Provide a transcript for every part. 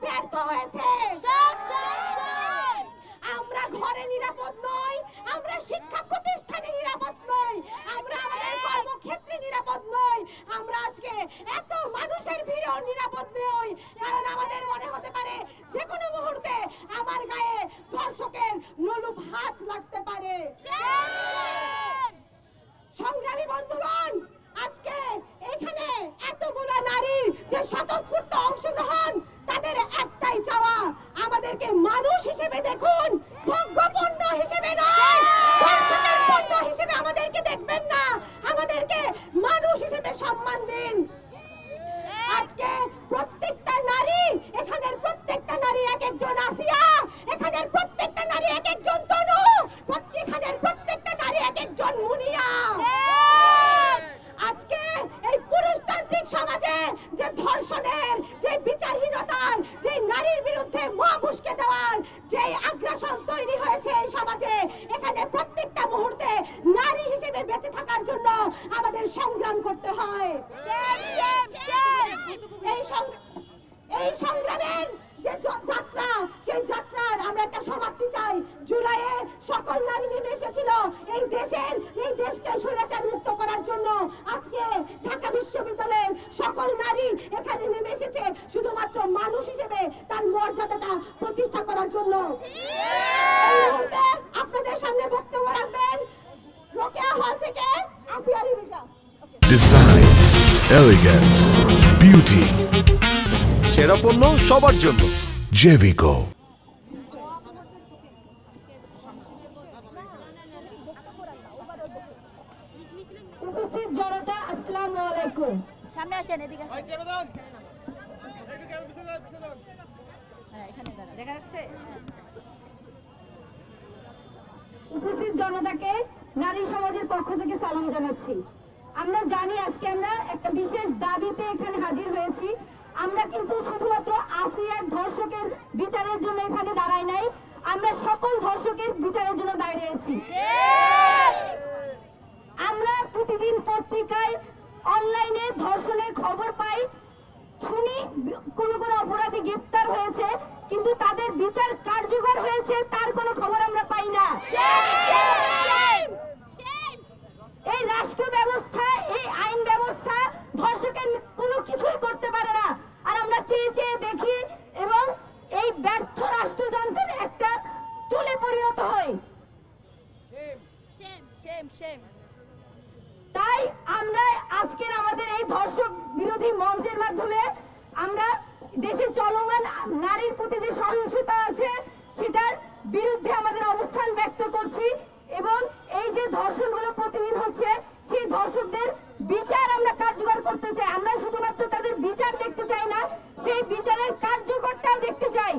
ব্যর্থ হয়েছে। আমরা ঘরে নিরাপদ নই, আমরা শিক্ষা প্রতিষ্ঠানে নিরাপদ নই, আমরা আমাদের কর্মক্ষেত্রে নিরাপদ নই, আমরা আজকে এত মানুষের ভিড়েও নিরাপদ নই, কারণ আমাদের মনে হতে পারে যে কোনো মুহূর্তে আমার গায়ে ধর্ষকের লোলুপ হাত লাগতে পারে। সংগ্রামী বন্ধুগণ, আজকে এখানে এতগুলো নারীর যে স্বতঃস্ফূর্ত অংশগ্রহণ, তাদের একটাই চাওয়া, আমাদেরকে মানুষ হিসেবে দেখুন, ভোগ্যপণ্য হিসেবে নয়, ধর্ষকের পণ্য হিসেবে আমাদেরকে দেখবেন না, আমাদেরকে মানুষ হিসেবে সম্মান দিন। আজকে প্রত্যেকটা নারী, এখানের প্রত্যেকটা নারী এক একজন আসিয়া, এখানের প্রত্যেকটা নারী এক একজন তনু, এখানের প্রত্যেকটা নারী এক একজন মুনিয়া। আজকে এই পুরুষতান্ত্রিক সমাজে যে ধর্ষণের, যে বিচারহীনতার, যে নারীর বিরুদ্ধে মুখ উস্কে দেওয়ার যে আগ্রাসন তৈরি হয়েছে এই সমাজে, এখানে প্রত্যেকটা মুহূর্তে নারী হিসেবে বেঁচে থাকার জন্য আমাদের সংগ্রাম করতে হয়। এই সংগ্রামের যে যাত্রা, সেই যাত্রার আমরা একটা সমাপ্তি চাই। জুলাইয়ে সকল নারী নেমে এসেছিল এই দেশকে স্বৈরাচার মুক্ত করার জন্য। আজকে ঢাকা বিশ্ববিদ্যালয়ের সকল নারী এখানে নেমে এসেছে শুধুমাত্র মানুষ হিসেবে তার মর্যাদাটা প্রতিষ্ঠা করার জন্য। এই মুহূর্তে আপনাদের সামনে বক্তব্য রাখবেন রোকেয়া হল থেকে আসিয়া রিমিজা। ডিজাইন, এলিগেন্স, বিউটি, সেরা পণ্য সবার জন্য জেভিকো। উপস্থিত জনতা, আসসালামু আলাইকুম। সামনে আসেন, এদিকে আসেন। এখানে দেখা যাচ্ছে। উপস্থিত জনতাকে নারী সমাজের পক্ষ থেকে সালাম জানাচ্ছি। আমরা জানি আজকে আমরা একটা বিশেষ দাবিতে এখানে হাজির হয়েছি। আমরা কিন্তু শুধুমাত্র আসিয়ার ধর্ষকের বিচারের জন্য এখানে দাঁড়াই নাই, আমরা সকল ধর্ষকের বিচারের জন্য দাঁড়িয়েছি। আমরা প্রতিদিন পত্রিকায়, অনলাইনে ধর্ষণের খবর পাই, শুনি কোন কোন অপরাধী গ্রেফতার হয়েছে, কিন্তু তাদের বিচার কার্যকর হয়েছে তার কোনো খবর আমরা পাই না। এই রাষ্ট্র ব্যবস্থা, এই আইন ব্যবস্থা ধর্ষকের কোনো কিছুই করতে পারে না। আর আমরা চেয়ে চেয়ে দেখি এবং এই ব্যর্থ রাষ্ট্রযন্ত্রের একটা টুলে পরিণত হই। তাই আমরা আজকের আমাদের এই ধর্ষক বিরোধী মঞ্চের মাধ্যমে আমরা দেশের চলমান নারীর প্রতি যে সহিংসতা আছে সেটার বিরুদ্ধে আমাদের অবস্থান ব্যক্ত করছি এবং এই যে ধর্ষণগুলো প্রতিদিন হচ্ছে সেই ধর্ষকদের বিচার আমরা কার্যকর করতে চাই। আমরা শুধুমাত্র তাদের বিচার দেখতে চাই না, সেই বিচারের কার্যকরটাও দেখতে চাই।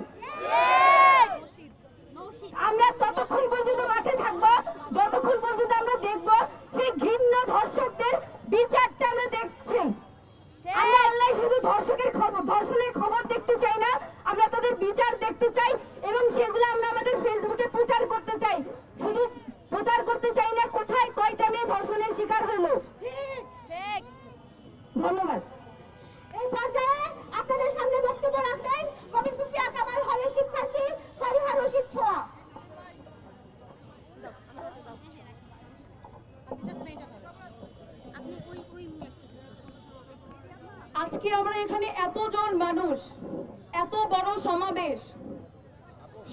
আমরা ততক্ষণ পর্যন্ত মাঠে থাকবো যতক্ষণ পর্যন্ত আমরা দেখবো সেই ঘৃণ্য ধর্ষকদের বিচারটা আমরা দেখছি। আমরা আল্লাহ শুধু ধর্ষণের খবর দেখতে চাই না, আমরা তাদের বিচার দেখতে চাই এবং সেগুলো আমরা আমাদের ফেসবুকে প্রচার করতে চাই। শুধু প্রচার করতে চাই না কোথায় কয়টা মেয়ে ধর্ষণের শিকার হলো। ধন্যবাদ। এই পর্যায়ে আপনাদের সামনে বক্তব্য রাখবেন কবি সুফিয়া কামাল হলের শিক্ষার্থী ফারিহা রশিদ ছোয়া। আজকে আমরা এখানে এতজন মানুষ, এত বড় সমাবেশ,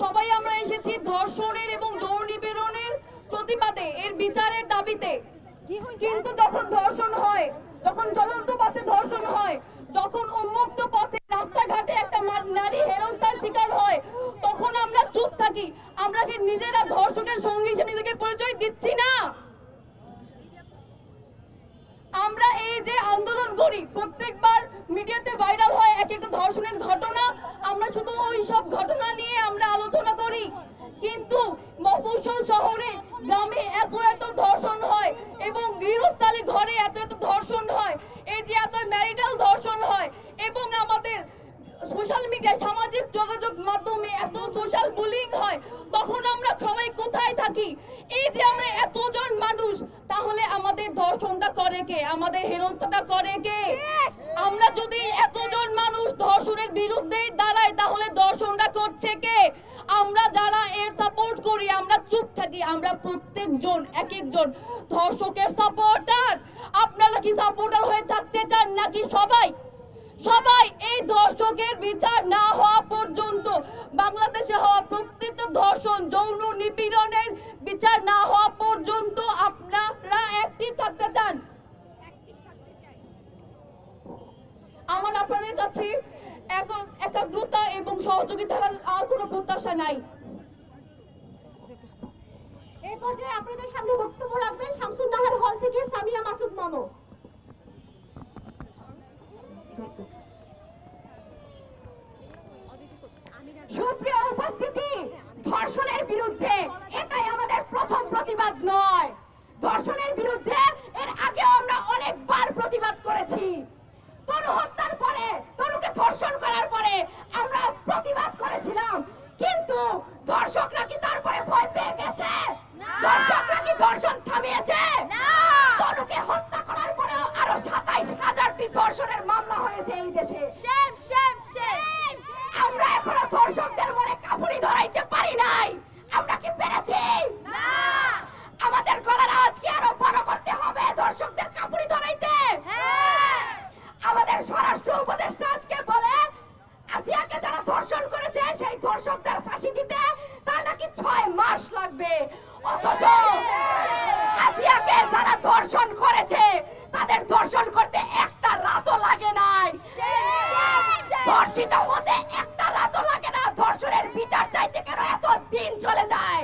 সবাই আমরা এসেছি ধর্ষণের এবং যৌন নিপীড়নের প্রতিবাদে, এর বিচারের দাবিতে। কিন্তু যখন ধর্ষণ হয়, যখন জ্বলন্ত পথে ধর্ষণ হয়, যখন উন্মুক্ত পথে রাস্তাঘাটে একটা নারী হেনস্থার শিকার হয়, তখন আমরা চুপ থাকি। আমরা কি নিজেরা ধর্ষকের সঙ্গী হিসেবে নিজেকে পরিচয় দিচ্ছি না? আমরা এই যে আন্দোলন করি, প্রত্যেকবার মিডিয়াতে ভাইরাল হয় এক একটা ধর্ষণের ঘটনা, আমরা শুধু ওই সব ঘটনা নিয়ে আমরা আলোচনা করি। কিন্তু মফস্বল শহরে, গ্রামে এত এত ধর্ষণ হয় এবং গৃহস্থালী ঘরে এত এত ধর্ষণ হয়, এই যে এত ম্যারিটাল ধর্ষণ হয় এবং আমাদের সোশ্যাল মিডিয়া, সামাজিক যোগাযোগ মাধ্যমে এত সোশ্যাল বুলিং হয়, তখন আমরা সবাই কোথায় থাকি? এই যে আমরা এতজন মানুষ, তাহলে আমাদের ধর্ষণটা করে কে, আমাদের হেনস্থাটা করে কে? আমরা যদি এতজন মানুষ ধর্ষণের বিরুদ্ধে দাঁড়াই তাহলে ধর্ষণটা করছে কে? আমরা যারা এর সাপোর্ট করি আমরা চুপ থাকি, আমরা প্রত্যেকজন এক একজন ধর্ষকের সাপোর্টার। আপনারা কি সাপোর্টার হয়ে থাকতে চান নাকি সবাই সবাই এই ধর্ষকের বিচার না হওয়া পর্যন্ত, বাংলাদেশে হওয়া প্রত্যেকটা ধর্ষণ যৌন নিপীড়নের বিচার না হওয়া পর্যন্ত আপনারা অ্যাক্টিভ থাকতে চান? আমার আপনাদের কাছে একাগ্রতা এবং সহযোগিতার আর কোনো প্রত্যাশা নাই। এই পর্যায়ে আপনাদের সামনে বক্তব্য রাখবেন শামসুন নাহার হল থেকে সামিয়া মাসুদ মামু। সুপ্রিয় উপস্থিতি, ধর্ষণের বিরুদ্ধে এটাই আমাদের প্রথম প্রতিবাদ নয়। ধর্ষণের বিরুদ্ধে এর আগেও আমরা অনেকবার প্রতিবাদ করেছি। তনু হত্যার পরে, তনুকে ধর্ষণ করার পরে আমরা প্রতিবাদ করেছিলাম, কিন্তু ধর্ষকরা কি তারপরে ভয় পেয়ে গেছে? ধর্ষকরা কি ধর্ষণ থামিয়েছে? তনুকে হত্যা করার পরেও আরো ২৭,০০০টি ধর্ষণের মামলা হয়েছে এই দেশে। আমরা এখনো ধর্ষকদের মনে কাপুরি ধরাইতে পারি নাই। আমরা কি পেরেছি? আমাদের গলার আওয়াজ কি আরো বড় করতে হবে ধর্ষকদের কাপুরি ধরাইতে? আমাদের স্বরাষ্ট্র উপদেষ্টা আজকে বলে আসিয়াকে যারা ধর্ষণ করেছে সেই ধর্ষকদের ফাঁসি দিতে তার নাকি ৬ মাস লাগবে। অথচ আসিয়াকে যারা ধর্ষণ করেছে তাদের ধর্ষণ করতে একটা রাতও লাগে নাই। ধর্ষিত হতে একটা রাতও লাগে না, ধর্ষণের বিচার চাইতে কেন এত দিন চলে যায়?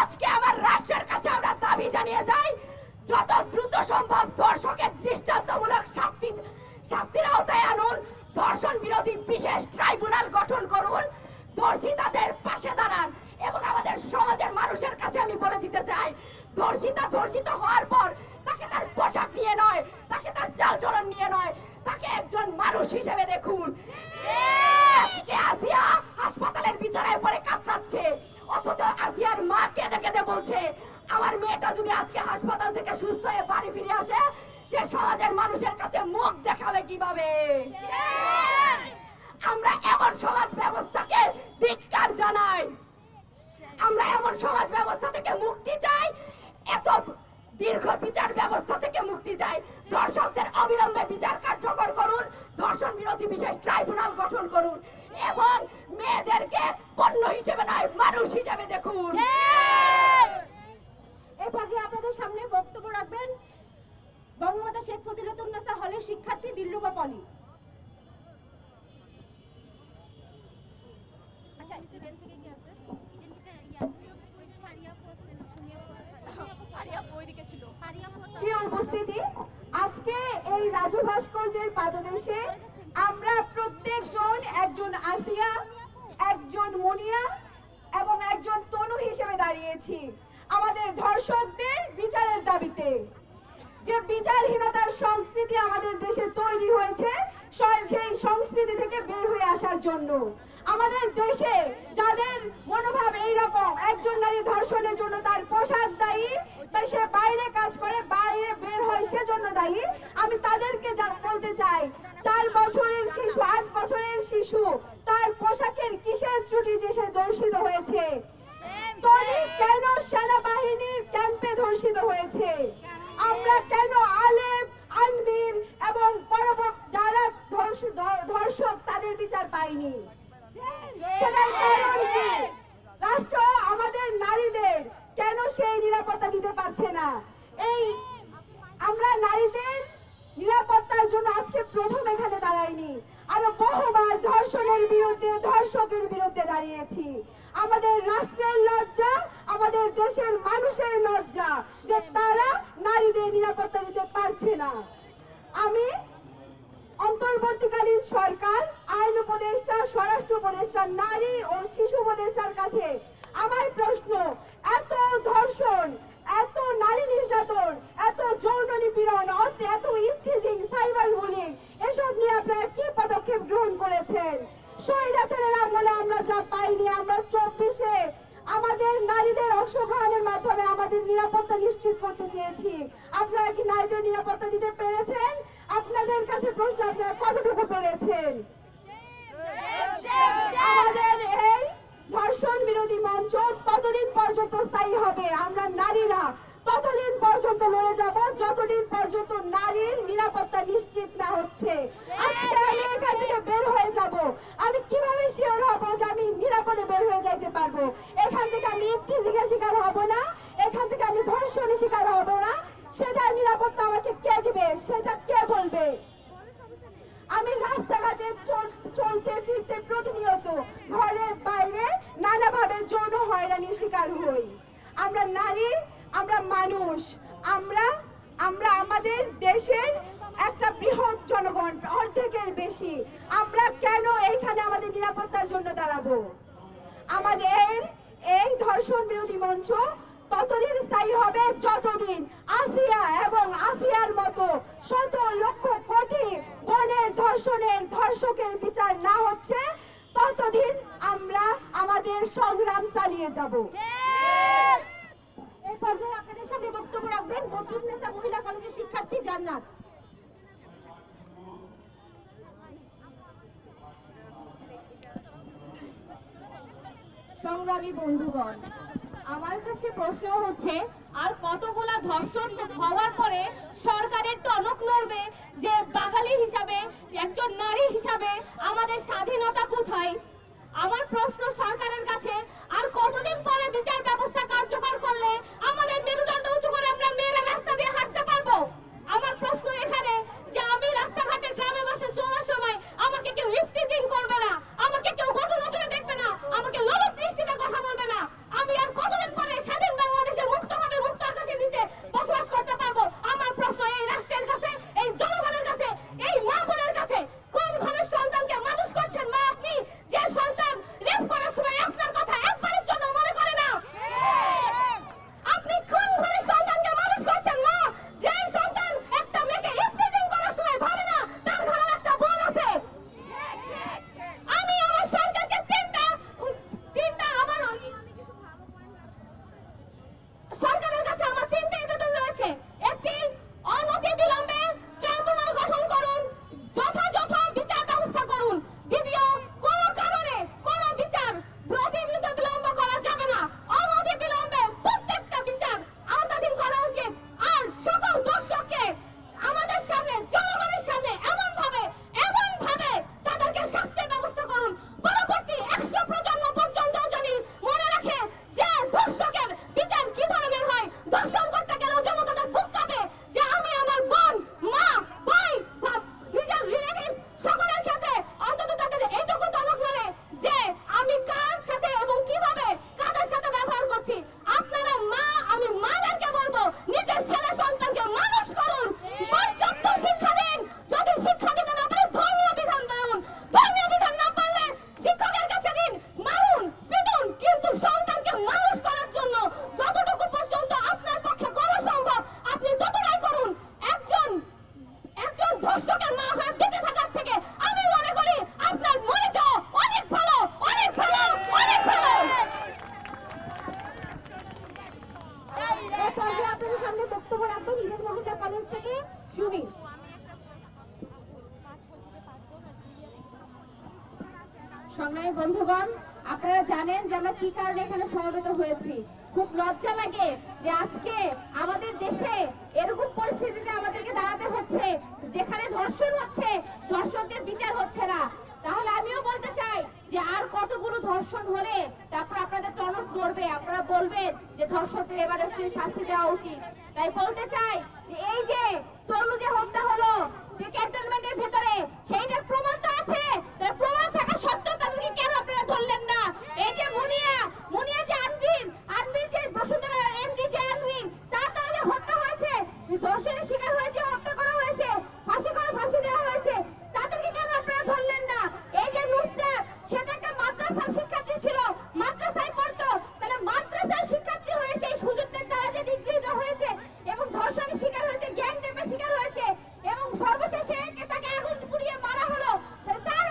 আজকে আমার রাষ্ট্রের কাছে আমরা দাবি জানিয়ে যাই, যত দ্রুত সম্ভব ধর্ষকের দৃষ্টান্তমূলক শাস্তির আওতায় আনুন, ধর্ষণ বিরোধী বিশেষ ট্রাইব্যুনাল গঠন করুন, ধর্ষিতাদের পাশে দাঁড়ান। এবং আমাদের সমাজের মানুষের কাছে আমি বলে দিতে চাই, ধর্ষিত হওয়ার পর তাকে তার পোশাক নিয়ে নয়, তাকে তার চালচলন নিয়ে নয়, তাকে একজন মানুষ হিসেবে দেখুন। আজকে আসিয়া হাসপাতালের বিছানায় পড়ে কাতরাচ্ছে, অথচ আসিয়ার মা কেঁদে কেঁদে বলছে আমার মেয়েটা যদি আজকে হাসপাতাল থেকে সুস্থ হয়ে বাড়ি ফিরে আসে সে সমাজের মানুষের কাছে মুখ দেখাবে কিভাবে? আমরা এমন সমাজ ব্যবস্থাকে ধিক্কার জানাই। আমরা এমন সমাজ ব্যবস্থা থেকে মুক্তি চাই, এত দীর্ঘ বিচার ব্যবস্থা থেকে মুক্তি চাই। ধর্ষকদের অবিলম্বে বিচার কার্যকর করুন, ধর্ষণ বিরোধী বিশেষ ট্রাইব্যুনাল গঠন করুন এবং মেয়েদেরকে পণ্য হিসেবে নয় মানুষ হিসেবে দেখুন। এরপর আপনাদের সামনে বক্তব্য রাখবেন বঙ্গমাতা শেখ ফজিলাতুন্নেসা হলের শিক্ষার্থী দিলরুবা পলি। আচ্ছা, স্টুডেন্ট থেকে কি আছে? প্রিয় উপস্থিতি, আজকে এই রাজু ভাস্কর্যের পাদদেশে আমরা প্রত্যেকজন একজন আসিয়া, একজন মুনিয়া এবং একজন তনু হিসেবে দাঁড়িয়েছি আমাদের ধর্ষকদের বিচারের দাবিতে। যে বিচারহীনতার সংস্কৃতি আমাদের দেশে তৈরি হয়েছে সেই সংস্কৃতি থেকে বের হয়ে আসার জন্য আমাদের দেশে যাদের মনোভাব এইরকম, একজন নারী ধর্ষণের জন্য তার পোশাক দায়ী, তাই সে বাইরে কাজ করে, বাইরে বের হয় সেজন্য দায়ী, আমি তাদেরকে বলতে চাই 4 বছরের শিশু, 8 বছরের শিশু, তার পোশাকের কিসের ত্রুটি যে সে ধর্ষিত হয়েছে? তনি কেন সেনাবাহিনীর ক্যাম্পে ধর্ষিত হয়েছে? আমরা কেন আলেম, আলমির এবং যারা ধর্ষক তাদের বিচার পাইনি? সেটাই কারণ কি? রাষ্ট্র আমাদের নারীদের কেন সেই নিরাপত্তা দিতে পারছে না? এই আমরা নারীদের নিরাপত্তার জন্য আজকে প্রথম এখানে দাঁড়াইনি, আরো বহুবার ধর্ষণের বিরুদ্ধে, ধর্ষকের বিরুদ্ধে দাঁড়িয়েছি। আমাদের রাষ্ট্রের লজ্জা, আমাদের দেশের মানুষের লজ্জা যে তারা নারীদের নিরাপত্তা দিতে পারছে না। আমি অন্তর্বর্তীকালীন সরকার, আইন উপদেষ্টা, স্বরাষ্ট্র উপদেষ্টা, নারী ও শিশু উপদেষ্টার কাছে আমার প্রশ্ন, এত ধর্ষণ, এত নারী নির্যাতন, এত যৌন নিপীড়ন, এত ইফটিজিং, সাইবার বুলিং, এসব নিয়ে আপনারা কি পদক্ষেপ গ্রহণ করেছেন? স্বৈরাচারের আমলে আমরা যা পাইনি, আমরা 24-এ আমাদের নারীদের অংশগ্রহণের মাধ্যমে আমাদের নিরাপত্তা নিশ্চিত করতে চেয়েছি। আপনারা কি নারীদের নিরাপত্তা দিতে পেরেছেন? আপনাদের কাছে প্রশ্ন, আপনারা কতটুকু পেরেছেন? আমাদের এই ধর্ষণ বিরোধী মঞ্চ ততদিন পর্যন্ত স্থায়ী হবে, আমরা নারীরা ততদিন পর্যন্ত লড়ে যাব যতদিন পর্যন্ত নারীর নিরাপত্তা নিশ্চিত না হচ্ছে। আজকে আমি এখান থেকে বের হয়ে যাব, আমি কিভাবে শিওর হব যে আমি নিরাপদে বের হয়ে যাইতে পারবো? এখান থেকে আমি ইফতিজিংয়ের শিকার হব না, এখান থেকে আমি ধর্ষণের শিকার হব না, সেটা নিরাপত্তা আমাকে কে দিবে? সেটা কে বলবে? আমি রাস্তাঘাটে চলতে ফিরতে প্রতিনিয়ত ঘরে বাইরে নানাভাবে যৌন হয়রানির শিকার হই। আমরা নারী, আমরা মানুষ, আমরা আমাদের দেশের একটা বৃহৎ জনগণ, অর্ধেকের বেশি। আমরা কেন এইখানে আমাদের নিরাপত্তার জন্য দাঁড়াবো? আমাদের এই ধর্ষণ বিরোধী মঞ্চ ততদিন স্থায়ী হবে যতদিন আসিয়া এবং আসিয়ার মতো শত লক্ষ কোটি বোনের ধর্ষকের বিচার না হচ্ছে, ততদিন আমরা আমাদের সংগ্রাম চালিয়ে যাব। এই পর্যায়ে আপনাদের সামনে বক্তব্য রাখবেন বদরুন্নেসা মহিলা কলেজের শিক্ষার্থী জান্নাত। সংগ্রামী বন্ধুগণ, আমার কাছে প্রশ্ন হচ্ছে, আর কতগুলা ধর্ষণ হওয়ার পরে সরকারের টনক নড়বে যে বাঙালি হিসাবে, একজন নারী হিসাবে আমাদের স্বাধীনতা কোথায়? আমার প্রশ্ন সরকারের কাছে, আর কতদিন পরে বিচার ব্যবস্থা কার্যকর করলে আমাদের মেরুদণ্ড উঁচু করে আমরা মেয়েরা রাস্তা দিয়ে হাঁটতে পারবো? আমার প্রশ্ন এখানে যে আমি রাস্তাঘাটে গ্রামে বাসে চলার সময় আমাকে কেউ ইফটিজিং করবে না, আমাকে কেউ কটু নজরে দেখবে না, আমাকে লোলুপ দৃষ্টিতে কথা বলবে না। আমি আর কতদিন পরে স্বাধীন বাংলাদেশে মুক্তভাবে মুক্ত আকাশের নিচে বসবাস করতে পারবো? আমার প্রশ্ন এই রাষ্ট্রের কাছে, এই জনগণের কাছে, এই মা বোনের কাছে, কোন ঘরের সন্তানকে মানুষ করছেন মা আপনি, যে সন্তান রেপ করার সময় আপনার কথা একবারের জন্য মনে করে না? আপনি কোন ঘরের সন্তানকে মানুষ করছেন মা, যে সন্তান একটা মেয়েকে ইফতিজিং করার সময় ভাবে না তার ঘরে একটা বোন আছে? আমি আমার সরকারকে তিনটা আমার সরকারের কাছে আমার তিনটা আবেদন রয়েছে। একটি, অনতি বিলম্বে ট্রাইব্যুনাল গঠন করুন, যথাযথ বিচার ব্যবস্থা করুন। দ্বিতীয়, কোন কারণে কোন বিচার অতি বিলম্ব করা যাবে না, অনতি বিলম্বে প্রত্যেকটা বিচার আওতাধীন করা উচিত। আর সকল দোষীকে আমাদের সামনে, জনগণের সামনে এমন ভাবে তাদেরকে শাস্তির ব্যবস্থা করুন, পরবর্তী 100 প্রজন্ম পর্যন্ত জানি মনে রাখে যে ধর্ষকের বিচার কি ধরনের হয়। ধর্ষণ করতে গেলেও যেন তাদের বুক কাঁপে যে আমি আমার বোন, মা, ভাই, নিজের রিলেটিভ সকলের ক্ষেত্রে অন্তত তাদের এইটুকু তলব নড়ে যে আমি কার সাথে এবং কিভাবে কাদের সাথে ব্যবহার করছি। আপনারা মা, আমি মাদেরকে বলবো নিজের ছেলে সন্তানকে মানুষ করুন, পর্যাপ্ত শিক্ষা দিন। যদি শিক্ষা দিতে না পারে ধর্মীয় বিধান দিন, ধর্মীয় বিধান না পারলে শিক্ষকের কাছে দিন, মারুন, পিটুন, কিন্তু সন্তানকে মানুষ করার জন্য যতটুকু পর্যন্ত আপনার পক্ষে করা সম্ভব আপনি ততটাই করুন। একজন ধর্ষকের মা হয়ে বেঁচে থাকার থেকে আমি মনে করি আপনার মরে যাওয়া অনেক ভালো, অনেক ভালো, অনেক ভালো। এই পর্যায়ে আপনাদের সামনে বক্তব্য রাখবেন ইলিয়াস মহিলা কলেজ থেকে সুমি। সংগ্রামী বন্ধুগণ, আপনারা জানেন যে আমরা কি কারণে এখানে সমবেত হয়েছি। খুব লজ্জা লাগে যে আজকে আমাদের দেশে এরকম পরিস্থিতিতে আমাদেরকে দাঁড়াতে হচ্ছে যেখানে ধর্ষণ হচ্ছে, ধর্ষকদের বিচার হচ্ছে না। তাহলে আমিও বলতে চাই যে আর কতগুলো ধর্ষণ হলে তারপর আপনাদের টনক নড়বে, আপনারা বলবেন যে ধর্ষকদের এবার হচ্ছে শাস্তি দেওয়া উচিত। তাই বলতে চাই যে এই যে তনু যে হত্যা হলো যে ক্যান্টনমেন্টের ভেতরে, সেইটার প্রমাণ তো আছে, তার প্রমাণ থাকা সত্ত্বেও তাদেরকে কেন আপনারা ধরলেন না? এই যে মুনিয়া যে আনবির যে বসুন্ধরা এমডি যে আনবির, তার যে হত্যা হয়েছে, ধর্ষণের শিকার হয়েছে, হত্যা করা হয়েছে, ফাঁসি দেওয়া হয়েছে, তাদেরকে কেন আপনারা ধরলেন না? এই যে নুসরাত, সে তো একটা মাদ্রাসার শিক্ষার্থী ছিল, মাদ্রাসায় পড়তো, তাহলে মাদ্রাসার শিক্ষার্থী হয়ে সেই সুযোগদের দ্বারা যে ডিগ্রি দেওয়া হয়েছে এবং ধর্ষণের শিকার হয়েছে, গ্যাং রেপের শিকার হয়েছে এবং সর্বশেষে তাকে আগুন পুড়িয়ে মারা হলো, তাহলে তার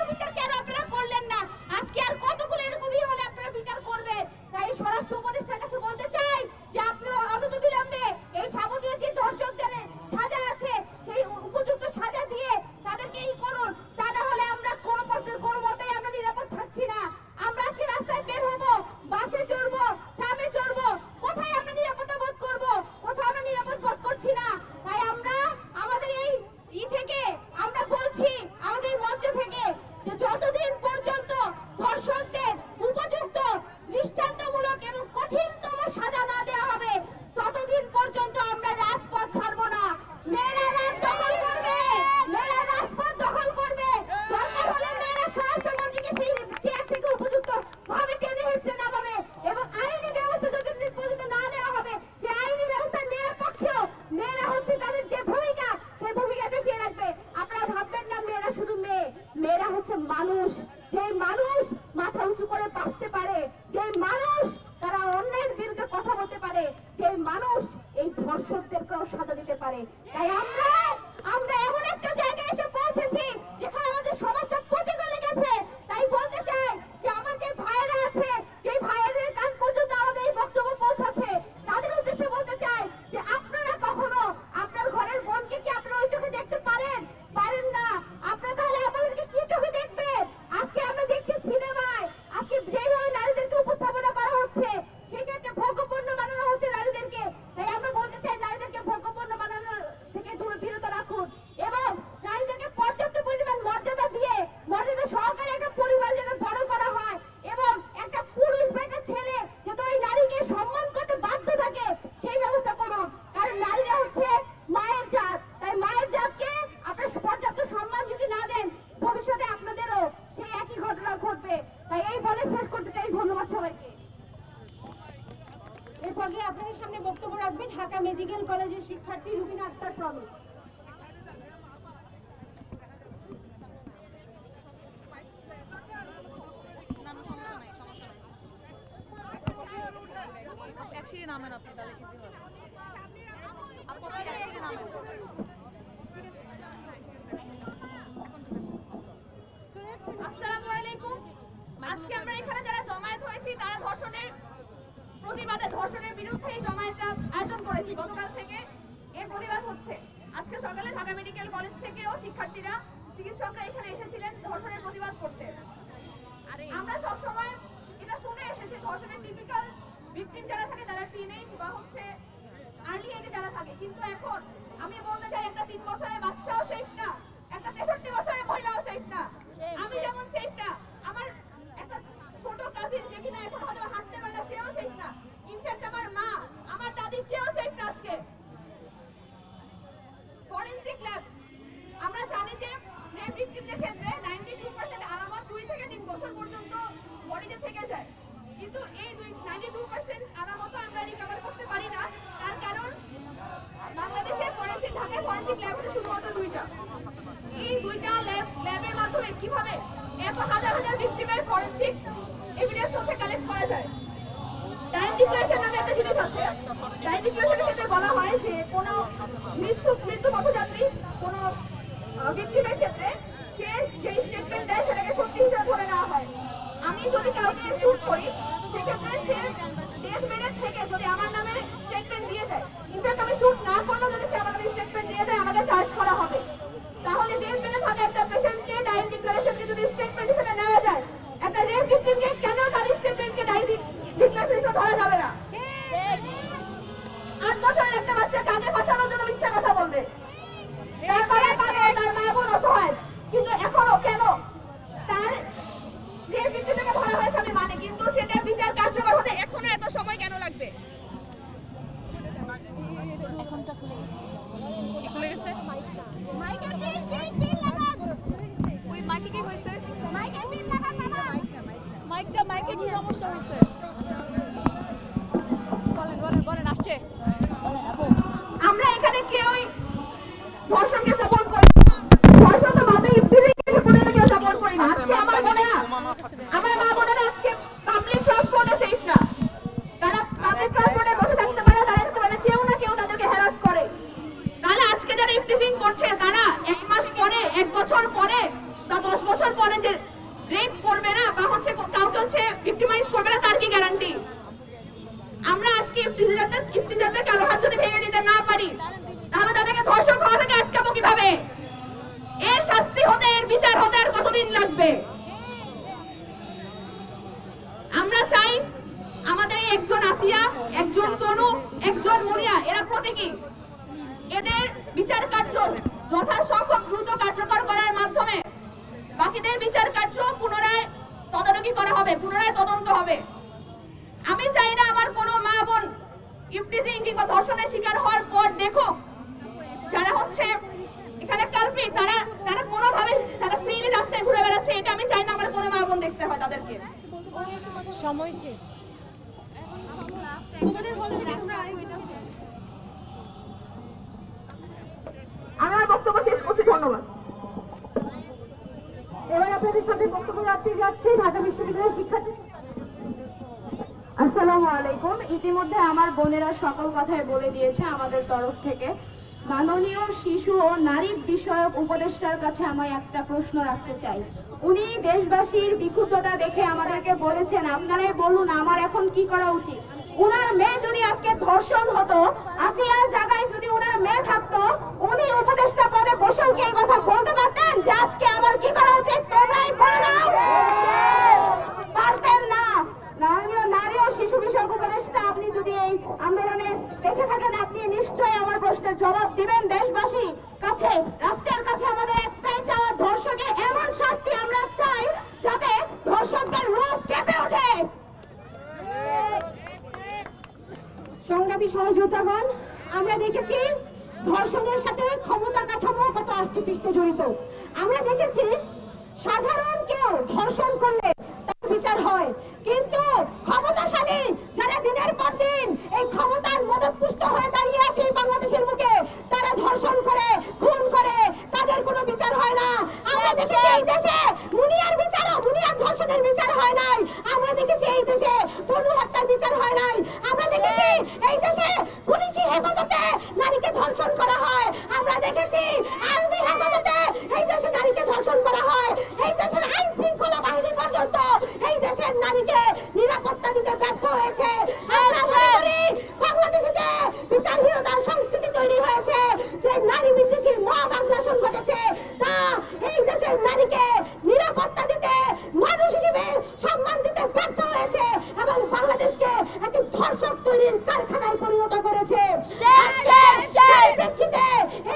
যে মানুষ মাথা উঁচু করে বাঁচতে পারে, যে মানুষ তারা অন্যের বিরুদ্ধে কথা বলতে পারে, যে মানুষ এই ধর্ষকদেরকেও সাজা দিতে পারে। তাই আমরা এমন একটা জায়গায় এসে পৌঁছেছি যেখানে আমাদের সমাজটা পচে গলে গেছে। তাই বলতে চাই যে আমার যে ভাইয়েরা আছে, যে ভাইয়েদের কান পর্যন্ত আমাদের এই বক্তব্য পৌঁছাচ্ছে, তাদের উদ্দেশ্যে বলতে চাই যে আপনারা কখনো আপনার ঘরের বোনকে কি আপনারা ওই চোখে দেখতে পারেন? পারেন না। আপনারা তাহলে আমাদেরকে কি চোখে দেখবেন? আজকে আমরা দেখছি সিনেমায় আজকে যেভাবে নারীদেরকে উপস্থাপনা করা হচ্ছে, সেক্ষেত্রে ভোগ্যপণ্য বানানো হচ্ছে নারীদেরকে। তাই আমরা বলতে চাই নারীদেরকে ভোগ্যপণ্য বানানো থেকে বিরত রাখুন এবং নারীদেরকে পর্যাপ্ত পরিমাণ মর্যাদা দিয়ে মর্যাদা সহকারে একটা পরিবার যেন বড় করা হয় এবং একটা পুরুষ বা একটা ছেলে যাতে ওই নারীকে সম্মান করতে বাধ্য থাকে সেই ব্যবস্থা করুন। কারণ নারীরা হচ্ছে মায়ের জাত। তাই মায়ের জাতকে আপনারা পর্যাপ্ত সম্মান যদি না দেন, ভবিষ্যতে আপনাদেরও সেই একই ঘটনা ঘটবে। তাই এই বলে শেষ করতে চাই। ধন্যবাদ সবাইকে। এরপর গিয়ে আপনাদের সামনে বক্তব্য রাখবেন ঢাকা মেডিকেল কলেজের শিক্ষার্থী রুবিনা আক্তার প্রমীণ। নামেন আপনি তাহলে ইজি হবে। আসসালামু আলাইকুম। আজকে আমরা এখানে যারা জমায়েত হয়েছি তারা ধর্ষণের প্রতিবাদে, ধর্ষণের বিরুদ্ধে এই জমায়েতটা আয়োজন করেছি গতকাল থেকে। এর প্রতিবাদ হচ্ছে আজকে সকালে ঢাকা মেডিকেল কলেজ থেকেও শিক্ষার্থীরা, চিকিৎসকরা এখানে এসেছিলেন ধর্ষণের প্রতিবাদ করতে। আমরা সব সময় এটা শুনে এসেছি ধর্ষণের টিপিক্যাল ভিকটিম যারা থাকে তারা টিনেজ বা হচ্ছে আর্লি এজে যারা থাকে, কিন্তু এখন আমি বলতে চাই একটা 3 বছরের বাচ্চাও সেফ না, একটা 63 বছরের মহিলাও সেফ না। আমি যেমন সেফ না, আমার একটা ছোট কাজিন যে কিনা এখন হয়তো হাঁটতে পারে না সেও সেফ না। ইনফ্যাক্ট আমার মা, আমার দাদি কেউ সেফ না আজকে। ফরেনসিক ল্যাব আমরা জানি যে রেপ ভিকটিমদের ক্ষেত্রে 92% আলামত 2 থেকে 3 বছর পর্যন্ত বডিতে থেকে যায়, কিন্তু এই 92% আলামত আমরা রিকভার করতে পারি না। তার কারণ বাংলাদেশে ফরেনসিক, ঢাকায় ফরেনসিক ল্যাব হচ্ছে শুধুমাত্র 2টা। এই 2টা ল্যাবের মাধ্যমে কিভাবে এত হাজার হাজার ভিকটিমের ফরেনসিক এভিডেন্স হচ্ছে কালেক্ট করা যায়? টাইম ডিক্লারেশন নামে একটা জিনিস আছে। টাইম ডিক্লারেশনের ক্ষেত্রে বলা হয় যে কোনো মৃত্যু পথযাত্রী কোনো ভিকটিমের ক্ষেত্রে সে যে স্টেটমেন্ট দেয় সেটাকে সত্যি হিসেবে ধরে নেওয়া হয়। আমি যদি কাউকে শুট করি সেক্ষেত্রে সে ডেথ মিনিট থেকে যদি আমার নামে স্টেটমেন্ট দিয়ে যায়, ইনফ্যাক্ট আমি শুট না করলেও যদি সে আমার নামে স্টেটমেন্ট দিয়ে যায় আমাকে চার্জ করা হবে। তাহলে ডেথ মিনিট থাকা একটা পেশেন্টকে টাইম ডিক্লারেশনকে যদি স্টেটমেন্ট হিসেবে নেওয়া যায়, একটা রেপ ভিকটিমকে কেন তার স্টেটমেন্টকে ডিক্লারেশন হিসেবে ধরা যাবে না? 8 বছরের একটা বাচ্চা কাঁধে ফাঁসানোর জন্য মিথ্যা কথা বলবে, তারপরে পাবে তার মা বোন অসহায়, কিন্তু এখনো কেন তার রেপ ভিকটিমকে ধরা হয়েছে আমি মানে, কিন্তু সেটা বিচার কার্যকর হতে এখনো এত সময় কেন লাগবে? এখনটা খুলে গেছে। খুলে গেছে মাইকের পিন লাগান। ওই মাইকে কি হয়েছে? মাইকের পিন লাগান বাবা। মাইকে কি সমস্যা হয়েছে? বলেন আসছে। আমরা এখানে কেউই ধর্ষণকে সাপোর্ট করি না, ধর্ষণ তো বাদে ইফতিজিংকে কেউ সাপোর্ট করি না। আজকে আমার বোনেরা, আমার মা বোনেরা আজকে পাবলিক ট্রান্সপোর্টে সেফ না, তারা পাবলিক ট্রান্সপোর্টে বসে থাকতে পারে, দাঁড়াতে পারে, কেউ না কেউ তাদেরকে হ্যারাস করে। তাহলে আজকে যারা ইফতিজিং করছে তারা 1 মাস পরে, 1 বছর পরে বা 10 বছর পরে যে রেপ করবে না বা হচ্ছে কাউকে হচ্ছে ভিকটিমাইজ করবে না, তার কি গ্যারান্টি? আমরা আজকে ইফতিজারদের কালো হাত যদি ভেঙে দিতে না পারি তাহলে তাদেরকে ধর্ষক হওয়া থেকে আটকাবো কিভাবে? এর শাস্তি হতে, এর বিচার হতে আর কতদিন লাগবে? আমরা চাই আমাদের এই একজন আসিয়া, একজন তনু, একজন মুনিয়া, এরা প্রতীকী। এদের বিচার কার্য যথাসম্ভব দ্রুত কার্যকর করার মাধ্যমে বাকিদের বিচার কার্য পুনরায় তদারকি করা হবে, পুনরায় তদন্ত হবে। আমি চাই না আমার কোনো মা বোন ইফতিজিং কিংবা ধর্ষণের শিকার হওয়ার পর দেখো যারা হচ্ছে এখানে কালপ্রিট তারা কোনোভাবে তারা ফ্রিলি রাস্তায় ঘুরে বেড়াচ্ছে, এটা আমি চাই না আমার কোনো মা বোন দেখতে হয় তাদেরকে। সময় শেষ। তোমাদের হল থেকে তোমরা আমার বক্তব্য শেষ করছি। ধন্যবাদ। এবার আপনাদের সাথে বক্তব্য রাখতে যাচ্ছি ঢাকা বিশ্ববিদ্যালয়ের শিক্ষার্থী। আসসালামু আলাইকুম। ইতিমধ্যে আমার বোনেরা সকল কথাই বলে দিয়েছে আমাদের তরফ থেকে। মাননীয় শিশু ও নারী বিষয়ক উপদেষ্টার কাছে আমি একটা প্রশ্ন রাখতে চাই। উনি দেশবাসীর বিক্ষুব্ধতা দেখে আমাদেরকে বলেছেন, আপনারাই বলুন আমার এখন কি করা উচিত। উনার মেয়ে যদি আজকে ধর্ষণ হতো, আসিয়ার জায়গায় যদি উনার মেয়ে থাকতো, উনি উপদেষ্টা পদে বসেও কি এই কথা বলতে পারতেন যে আজকে আমার কি করা উচিত? তোমরাই বলে দাও। পারতেন না। নারী ও শিশু বিষয়ক উপদেষ্টা, আপনি যদি এই আন্দোলনে দেখে থাকেন, আপনি নিশ্চয়ই আমার প্রশ্নের জবাব দিবেন। দেশবাসী কাছে, রাষ্ট্রের কাছে আমাদের একটাই চাওয়া, ধর্ষকের এমন শাস্তি আমরা চাই যাতে ধর্ষকদের রূপ কেঁপে ওঠে। সংগ্রামী সহযোদ্ধাগণ, আমরা দেখেছি ধর্ষণের সাথে ক্ষমতা কাঠামো কত আষ্টেপৃষ্টে জড়িত। আমরা দেখেছি সাধারণ কেউ ধর্ষণ করলে তার বিচার হয়, কিন্তু ক্ষমতাশালী যারা দিনের পর দিন এই ক্ষমতার মদতপুষ্ট হয়ে দাঁড়িয়ে আছে বাংলাদেশের মুখে, তারা ধর্ষণ করে, খুন করে, তাদের কোনো বিচার হয় না। আমরা দেখেছি এই দেশে মুনিয়ার ধর্ষণের বিচার হয় নাই। আমরা দেখেছি এই দেশে তনু হত্যার বিচার হয় নাই। আমরা দেখেছি এই দেশে পুলিশি হেফাজতে নারীকে ধর্ষণ করা হয়। আমরা দেখেছি আর্মি হেফাজতে এই দেশে নারীকে ধর্ষণ করা হয়। এই দেশের আইন শৃঙ্খলা বাহিনী পর্যন্ত এই দেশের নারীকে নিরাপত্তা দিতে ব্যর্থ হয়েছে। আমরা মনে করি বাংলাদেশে যে বিচারহীনতার সংস্কৃতি তৈরি হয়েছে, যে নারী বিদ্বেষী মব আগ্রাসন ঘটেছে, তা এই দেশের নারীকে নিরাপত্তা দিতে, মানুষ হিসেবে সম্মান দিতে ব্যর্থ হয়েছে এবং বাংলাদেশকে একটি ধর্ষক তৈরির কারখানায় পরিণত করেছে। সেই প্রেক্ষিতে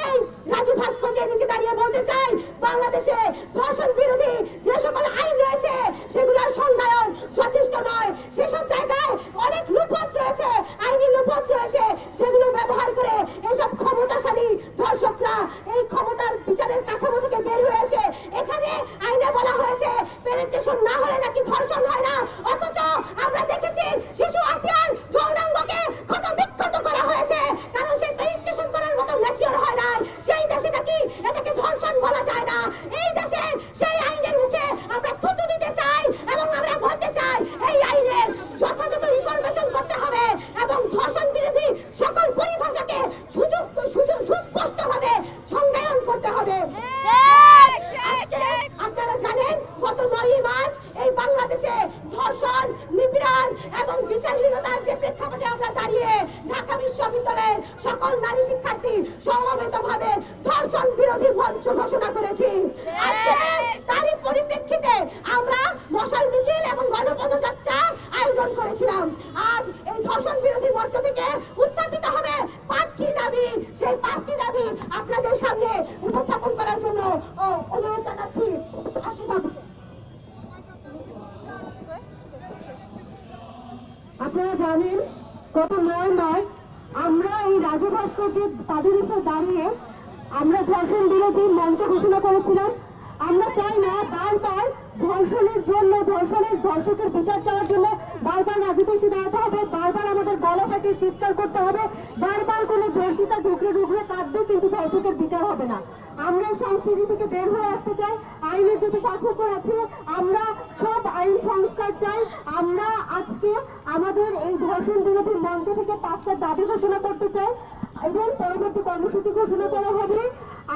এই রাজু ভাস্কর্যের নিচে দাঁড়িয়ে বলতে চাই, বাংলাদেশে ধর্ষণ বিরোধী যে সকল আইন রয়েছে সেগুলোর সংজ্ঞায়ন যথেষ্ট নয়। সেসব জায়গায় অনেক লুপহোলস রয়েছে, আইনি লুপহোলস রয়েছে, যেগুলো ব্যবহার করে এসব ক্ষমতাশালী ধর্ষকরা এই ক্ষমতার বিচারের কাঠামো থেকে বের হয়ে আসে। এখানে আইনে বলা হয়েছে পেনিট্রেশন না হলে নাকি ধর্ষণ হয় না, অথচ আমরা দেখেছি শিশু আসিয়ার যৌনাঙ্গকে ক্ষত বিক্ষত করা হয়েছে, কারণ সে পেনিট্রেশন করার মতো ম্যাচিওর হয় নাই। সেই দেশে নাকি এটাকে ধর্ষণ বলা যায় না। এই দেশে সেই আইনের মুখে আমরা থুতু দিতে চাই এবং আমরা বলতে চাই এই আইনের যথাযথ রিফরমেশন করতে হবে এবং ধর্ষণ বিরোধী সকল পরিভাষাকে সুস্পষ্টভাবে সংজ্ঞায়ন করতে হবে। আপনারা জানেন গত 9 মার্চ এই বাংলাদেশে ধর্ষণ, নিপীড়ন এবং বিচারহীনতার যে প্রেক্ষাপটে আমরা দাঁড়িয়ে ঢাকা বিশ্ববিদ্যালয়ের সকল নারী শিক্ষার্থী সমবেতভাবে ধর্ষণ বিরোধী মঞ্চ ঘোষণা করেছি। আজকে তারই পরিপ্রেক্ষিতে আমরা মশাল মিছিল এবং গণপদযাত্রা আয়োজন করেছিলাম। আজ এই ধর্ষণ বিরোধী মঞ্চ থেকে উত্থাপিত হবে 5টি দাবি। সেই 5টি দাবি আপনাদের সামনে উপস্থাপন করার জন্য অনুরোধ জানাচ্ছি। আপনারা জানেন গত 9 মার্চ আমরা এই রাজু ভাস্কর্যের পাদদেশে দাঁড়িয়ে আমরা ধর্ষণ বিরোধী মঞ্চ ঘোষণা করেছিলাম। আমরা চাই না বারবার ধর্ষণের জন্য, ধর্ষকের বিচার চাওয়ার জন্য বারবার রাজুতে এসে দাঁড়াতে হবে, বারবার আমাদের গলা ফাটিয়ে চিৎকার করতে হবে, বারবার কোনো ধর্ষিতা ঢুকরে কাঁদবে, কিন্তু ধর্ষকের বিচার হবে না। আমরা সংস্কৃতি থেকে বের হয়ে আসতে চাই। আইনের যত পার্থক্য আছে আমরা সব আইন সংস্কার চাই। আমরা আজকে আমাদের এই ধর্ষণ বিরোধী মঞ্চ থেকে 5টা দাবি ঘোষণা করতে চাই এবং পরবর্তী কর্মসূচি ঘোষণা করা হবে।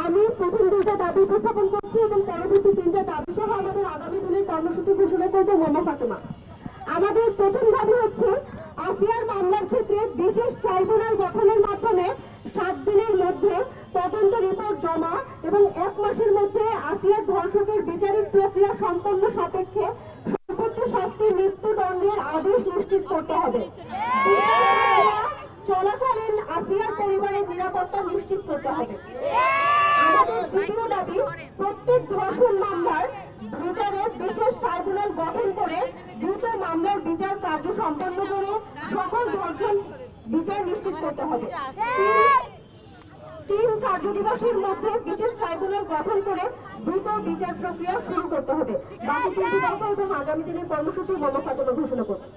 আমি প্রথম 2টা দাবি উপস্থাপন করছি এবং পরবর্তী 3টা দাবি সহ আমাদের আগামী দিনের কর্মসূচি ঘোষণা করবে মোমা ফাতেমা। আমাদের প্রথম দাবি হচ্ছে আসিয়ার মামলার ক্ষেত্রে বিশেষ ট্রাইব্যুনাল গঠনের মাধ্যমে 7 দিনের মধ্যে তদন্ত রিপোর্ট জমা এবং 1 মাসের মধ্যে আসিয়ার ধর্ষকের বিচারিক প্রক্রিয়া সম্পন্ন সাপেক্ষে সর্বোচ্চ শাস্তি মৃত্যুদণ্ডের আদেশ নিশ্চিত করতে হবে। চলাকালীন আসিয়ার পরিবারের নিরাপত্তা নিশ্চিত করতে হবে। আমাদের দ্বিতীয় দাবি, প্রত্যেক ধর্ষণ মামলার বিচারে বিশেষ ট্রাইব্যুনাল গঠন করে দ্রুত মামলার বিচার কার্য সম্পন্ন করে সকল ধর্ষণ বিচার নিশ্চিত করতে হবে। 3 কার্যদিবসের মধ্যে বিশেষ ট্রাইব্যুনাল গঠন করে দ্রুত বিচার প্রক্রিয়া শুরু করতে হবে। বাকি 3টি দফা এবং আগামী দিনের কর্মসূচি মোমা ফাতেমা ঘোষণা করবে।